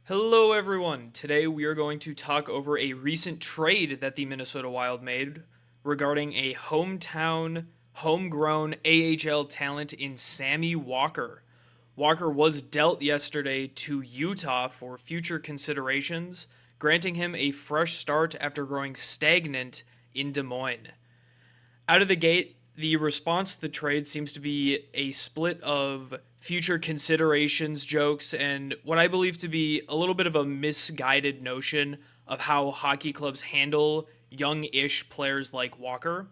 Hello, everyone. Today we are going to talk over a recent trade that the Minnesota Wild made regarding a hometown, homegrown AHL talent in Sammy Walker. Walker was dealt yesterday to Utah for future considerations, granting him a fresh start after growing stagnant in Des Moines. Out of the gate, the response to the trade seems to be a split of future considerations jokes and what I believe to be a little bit of a misguided notion of how hockey clubs handle young ish players like Walker.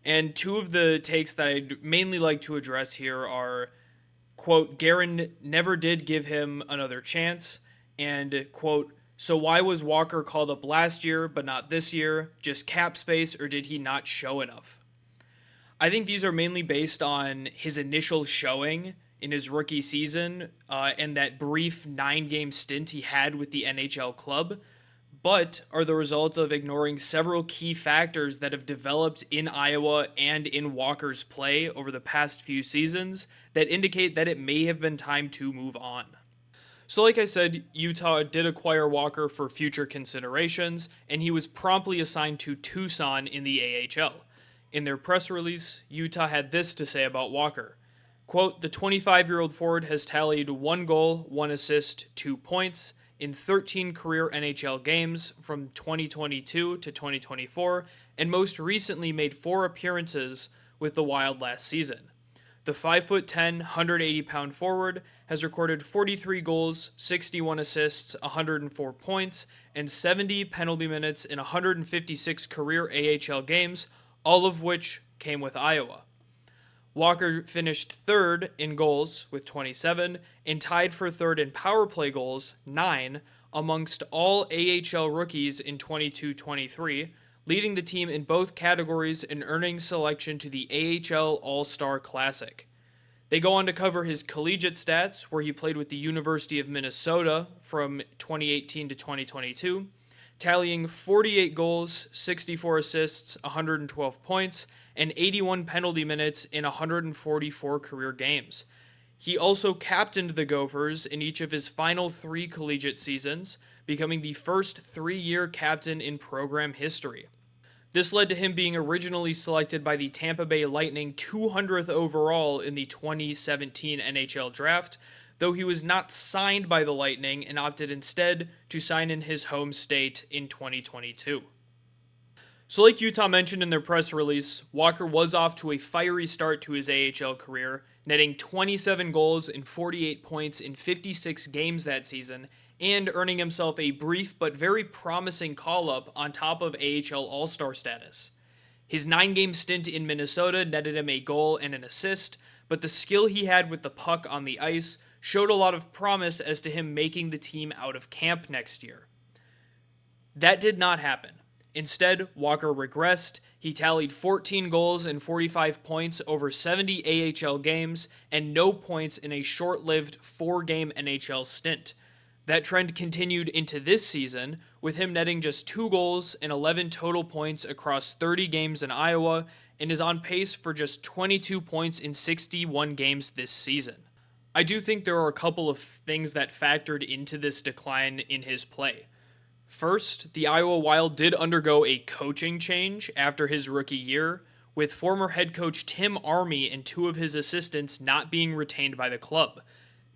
And two of the takes that I'd mainly like to address here are quote, Guerin never did give him another chance, and quote, so why was Walker called up last year but not this year? Just cap space, or did he not show enough? I think these are mainly based on his initial showing in his rookie season and that brief 9 game stint he had with the NHL club, but are the result of ignoring several key factors that have developed in Iowa and in Walker's play over the past few seasons that indicate that it may have been time to move on. So, like I said, Utah did acquire Walker for future considerations, and he was promptly assigned to Tucson in the AHL. In their press release, Utah had this to say about Walker. Quote, the 25-year-old forward has tallied 1 goal, 1 assist, 2 points in 13 career NHL games from 2022 to 2024, and most recently made 4 appearances with the Wild last season. The 5'10", 180-pound forward has recorded 43 goals, 61 assists, 104 points, and 70 penalty minutes in 156 career AHL games, all of which came with Iowa. Walker finished third in goals with 27 and tied for third in power play goals, 9, amongst all AHL rookies in 22-23, leading the team in both categories and earning selection to the AHL All-Star Classic. They go on to cover his collegiate stats, where he played with the University of Minnesota from 2018 to 2022, tallying 48 goals, 64 assists, 112 points, and 81 penalty minutes in 144 career games. He also captained the Gophers in each of his final 3 collegiate seasons, becoming the first 3-year captain in program history. This led to him being originally selected by the Tampa Bay Lightning 200th overall in the 2017 NHL Draft, though he was not signed by the Lightning and opted instead to sign in his home state in 2022. So like Utah mentioned in their press release, Walker was off to a fiery start to his AHL career, netting 27 goals and 48 points in 56 games that season, and earning himself a brief but very promising call-up on top of AHL All-Star status. His 9-game stint in Minnesota netted him a goal and an assist, but the skill he had with the puck on the ice showed a lot of promise as to him making the team out of camp next year. That did not happen. Instead, Walker regressed. He tallied 14 goals and 45 points over 70 AHL games and no points in a short-lived 4-game NHL stint. That trend continued into this season, with him netting just 2 goals and 11 total points across 30 games in Iowa, and is on pace for just 22 points in 61 games this season. I do think there are a couple of things that factored into this decline in his play. First, the Iowa Wild did undergo a coaching change after his rookie year, with former head coach Tim Army and 2 of his assistants not being retained by the club.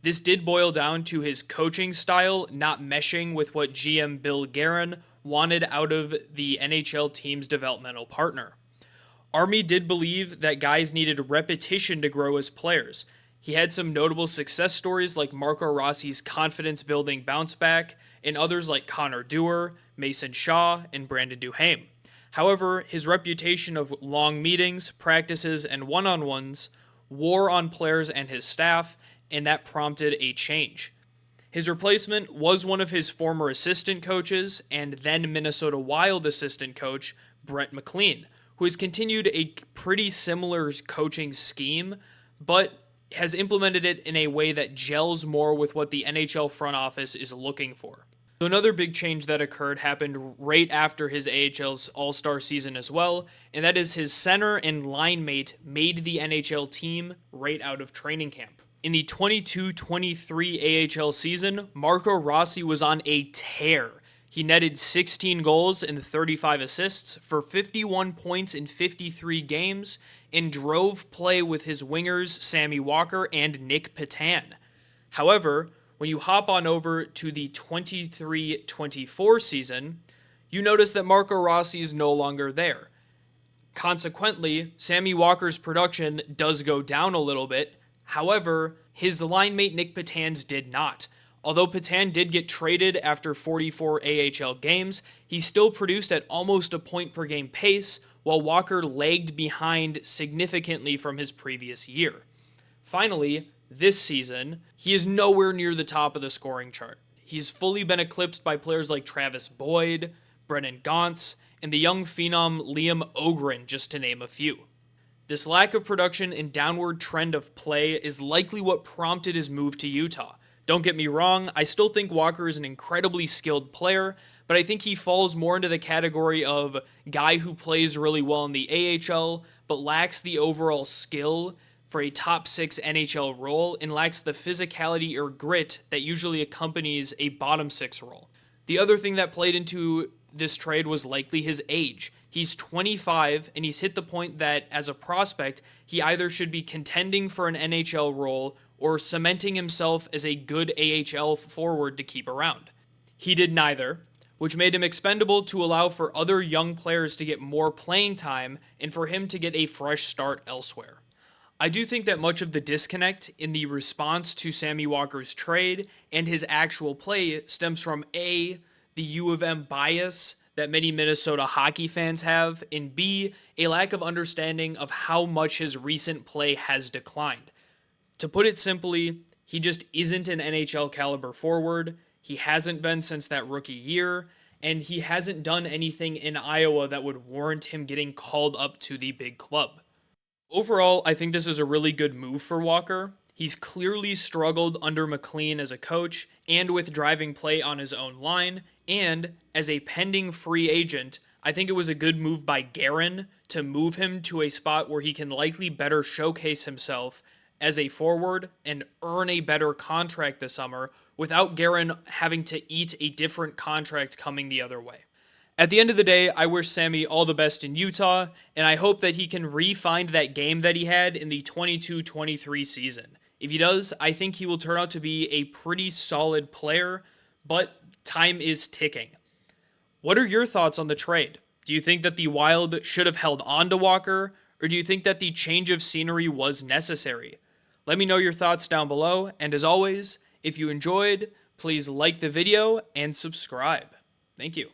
This did boil down to his coaching style not meshing with what GM Bill Guerin wanted out of the NHL team's developmental partner. Army did believe that guys needed repetition to grow as players. He had some notable success stories like Marco Rossi's confidence-building bounce back, and others like Connor Dewar, Mason Shaw, and Brandon Duhaime. However, his reputation of long meetings, practices, and one-on-ones wore on players and his staff, and that prompted a change. His replacement was one of his former assistant coaches and then Minnesota Wild assistant coach, Brett McLean, who has continued a pretty similar coaching scheme, but has implemented it in a way that gels more with what the NHL front office is looking for. So another big change that occurred happened right after his AHL's All-Star season as well, and that is his center and line mate made the NHL team right out of training camp. In the 22-23 AHL season, Marco Rossi was on a tear. He netted 16 goals and 35 assists for 51 points in 53 games and drove play with his wingers Sammy Walker and Nick Petan. However, when you hop on over to the 23-24 season, you notice that Marco Rossi is no longer there. Consequently, Sammy Walker's production does go down a little bit. However, his line mate Nick Petan's did not. Although Petan did get traded after 44 AHL games, he still produced at almost a point per game pace, while Walker lagged behind significantly from his previous year. Finally, this season, he is nowhere near the top of the scoring chart. He's fully been eclipsed by players like Travis Boyd, Brennan Gaunce, and the young phenom Liam Ogren, just to name a few. This lack of production and downward trend of play is likely what prompted his move to Utah. Don't get me wrong, I still think Walker is an incredibly skilled player, but I think he falls more into the category of guy who plays really well in the AHL, but lacks the overall skill for a top 6 NHL role and lacks the physicality or grit that usually accompanies a bottom 6 role. The other thing that played into this trade was likely his age. He's 25, and he's hit the point that, as a prospect, he either should be contending for an NHL role or cementing himself as a good AHL forward to keep around. He did neither, which made him expendable to allow for other young players to get more playing time and for him to get a fresh start elsewhere. I do think that much of the disconnect in the response to Sammy Walker's trade and his actual play stems from A, the U of M bias that many Minnesota hockey fans have, and B, a lack of understanding of how much his recent play has declined. To put it simply, he just isn't an NHL caliber forward. He hasn't been since that rookie year, and he hasn't done anything in Iowa that would warrant him getting called up to the big club. Overall, I think this is a really good move for Walker. He's clearly struggled under McLean as a coach and with driving play on his own line, and as a pending free agent, I think it was a good move by Guerin to move him to a spot where he can likely better showcase himself as a forward and earn a better contract this summer without Guerin having to eat a different contract coming the other way. At the end of the day, I wish Sammy all the best in Utah, and I hope that he can re-find that game that he had in the 22-23 season. If he does, I think he will turn out to be a pretty solid player, but time is ticking. What are your thoughts on the trade? Do you think that the Wild should have held on to Walker, or do you think that the change of scenery was necessary? Let me know your thoughts down below, and as always, if you enjoyed, please like the video and subscribe. Thank you.